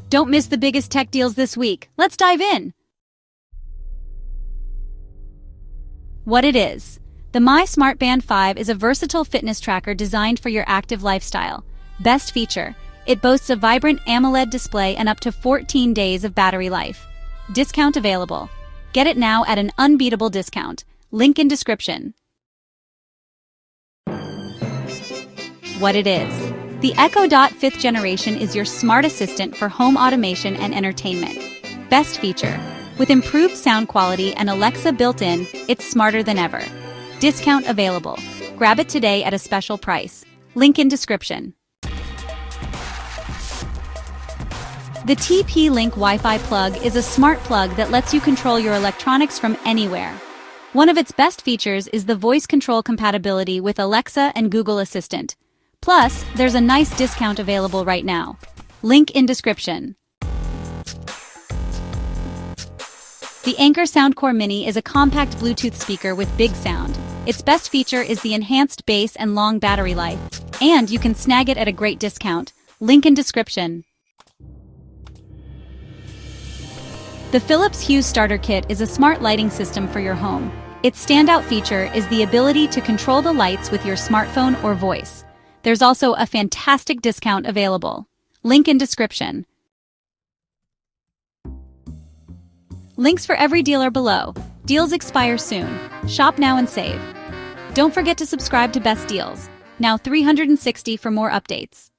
Don't miss the biggest tech deals this week. Let's dive in. What it is. The My Smart Band 5 is a versatile fitness tracker designed for your active lifestyle. Best feature, it boasts a vibrant AMOLED display and up to 14 days of battery life. Discount available. Get it now at an unbeatable discount. Link in description. What it is. The Echo Dot 5th generation is your smart assistant for home automation and entertainment. Best feature. With improved sound quality and Alexa built-in, it's smarter than ever. Discount available. Grab it today at a special price. Link in description. The TP-Link Wi-Fi plug is a smart plug that lets you control your electronics from anywhere. One of its best features is the voice control compatibility with Alexa and Google Assistant. Plus, there's a nice discount available right now. Link in description. The Anker Soundcore Mini is a compact Bluetooth speaker with big sound. Its best feature is the enhanced bass and long battery life, and you can snag it at a great discount. Link in description. The Philips Hue Starter Kit is a smart lighting system for your home. Its standout feature is the ability to control the lights with your smartphone or voice. There's also a fantastic discount available. Link in description. Links for every deal are below. Deals expire soon. Shop now and save. Don't forget to subscribe to Best Deals. Now 360 for more updates.